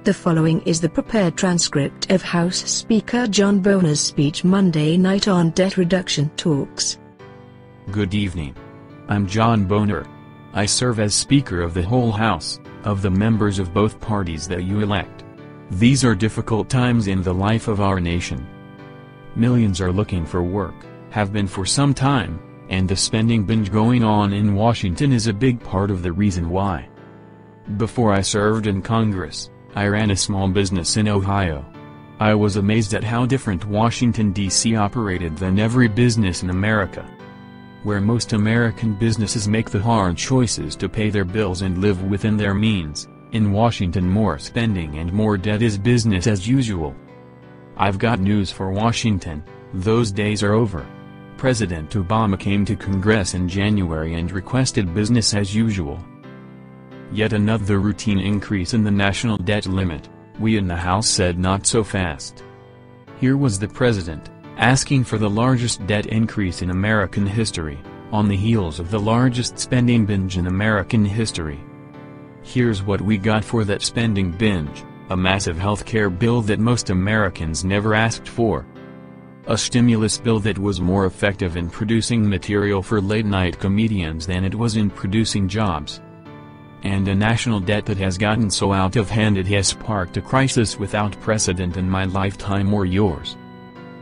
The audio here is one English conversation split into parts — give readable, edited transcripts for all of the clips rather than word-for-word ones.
The following is the prepared transcript of House Speaker John Boehner's speech Monday night on debt reduction talks. Good evening. I'm John Boehner. I serve as Speaker of the whole House, of the members of both parties that you elect. These are difficult times in the life of our nation. Millions are looking for work, have been for some time, and the spending binge going on in Washington is a big part of the reason why. Before I served in Congress, I ran a small business in Ohio. I was amazed at how different Washington, D.C. operated than every business in America. Where most American businesses make the hard choices to pay their bills and live within their means, in Washington more spending and more debt is business as usual. I've got news for Washington, those days are over. President Obama came to Congress in January and requested business as usual. Yet another routine increase in the national debt limit. We in the House said not so fast. Here was the president, asking for the largest debt increase in American history, on the heels of the largest spending binge in American history. Here's what we got for that spending binge: a massive healthcare bill that most Americans never asked for. A stimulus bill that was more effective in producing material for late-night comedians than it was in producing jobs. And a national debt that has gotten so out of hand it has sparked a crisis without precedent in my lifetime or yours.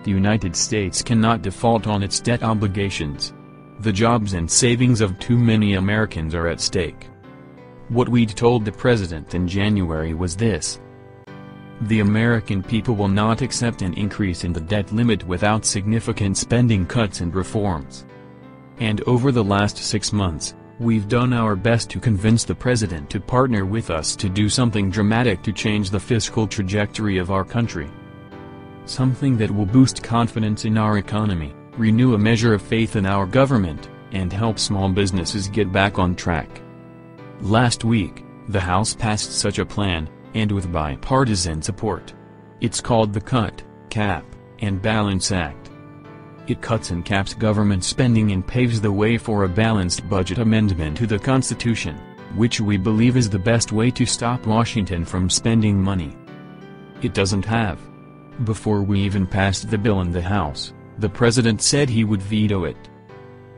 The United States cannot default on its debt obligations. The jobs and savings of too many Americans are at stake. What we'd told the president in January was this: the American people will not accept an increase in the debt limit without significant spending cuts and reforms. And over the last 6 months, we've done our best to convince the president to partner with us to do something dramatic to change the fiscal trajectory of our country. Something that will boost confidence in our economy, renew a measure of faith in our government, and help small businesses get back on track. Last week, the House passed such a plan, and with bipartisan support. It's called the Cut, Cap, and Balance Act. It cuts and caps government spending and paves the way for a balanced budget amendment to the Constitution, which we believe is the best way to stop Washington from spending money. It doesn't have. Before we even passed the bill in the House, the president said he would veto it.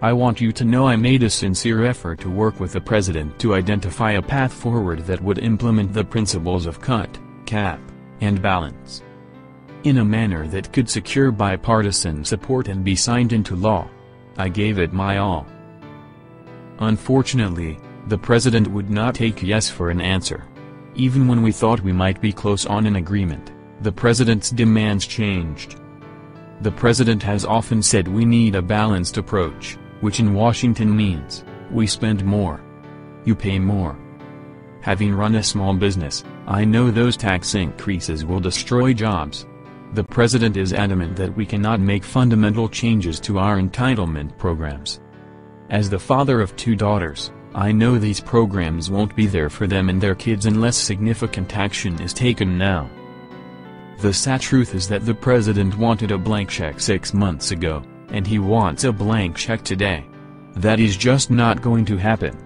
I want you to know I made a sincere effort to work with the president to identify a path forward that would implement the principles of cut, cap, and balance in a manner that could secure bipartisan support and be signed into law. I gave it my all. Unfortunately, the president would not take yes for an answer. Even when we thought we might be close on an agreement, the president's demands changed. The president has often said we need a balanced approach, which in Washington means, we spend more. You pay more. Having run a small business, I know those tax increases will destroy jobs. The president is adamant that we cannot make fundamental changes to our entitlement programs. As the father of 2 daughters, I know these programs won't be there for them and their kids unless significant action is taken now. The sad truth is that the president wanted a blank check 6 months ago, and he wants a blank check today. That is just not going to happen.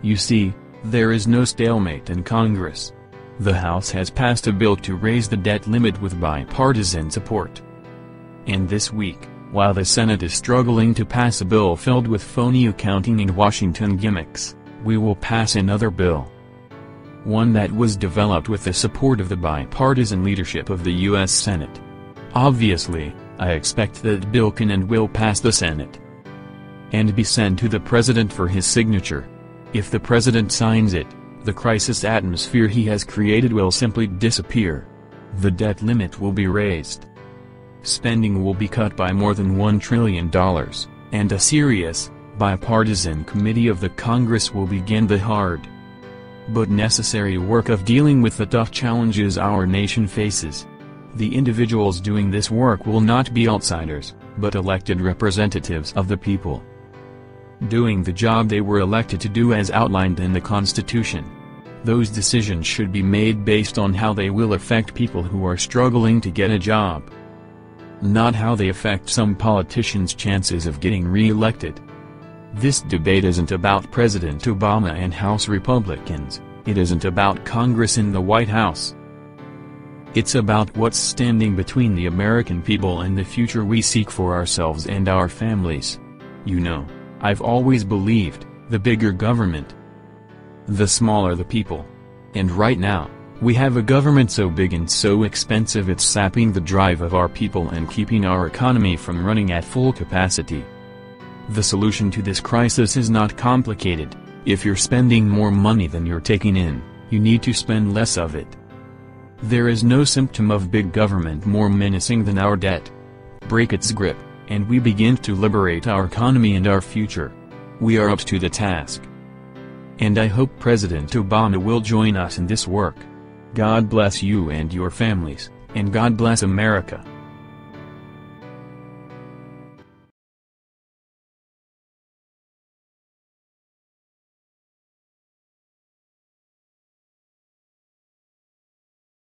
You see, there is no stalemate in Congress. The House has passed a bill to raise the debt limit with bipartisan support. And this week, while the Senate is struggling to pass a bill filled with phony accounting and Washington gimmicks, we will pass another bill. One that was developed with the support of the bipartisan leadership of the U.S. Senate. Obviously, I expect that bill can and will pass the Senate and be sent to the president for his signature. If the president signs it, the crisis atmosphere he has created will simply disappear. The debt limit will be raised. Spending will be cut by more than $1 trillion, and a serious, bipartisan committee of the Congress will begin the hard but necessary work of dealing with the tough challenges our nation faces. The individuals doing this work will not be outsiders, but elected representatives of the people, doing the job they were elected to do as outlined in the Constitution. Those decisions should be made based on how they will affect people who are struggling to get a job, not how they affect some politicians' chances of getting re-elected. This debate isn't about President Obama and House Republicans, it isn't about Congress and the White House. It's about what's standing between the American people and the future we seek for ourselves and our families. You know, I've always believed, the bigger government, the smaller the people. And right now, we have a government so big and so expensive it's sapping the drive of our people and keeping our economy from running at full capacity. The solution to this crisis is not complicated. If you're spending more money than you're taking in, you need to spend less of it. There is no symptom of big government more menacing than our debt. Break its grip, and we begin to liberate our economy and our future. We are up to the task. And I hope President Obama will join us in this work. God bless you and your families, and God bless America.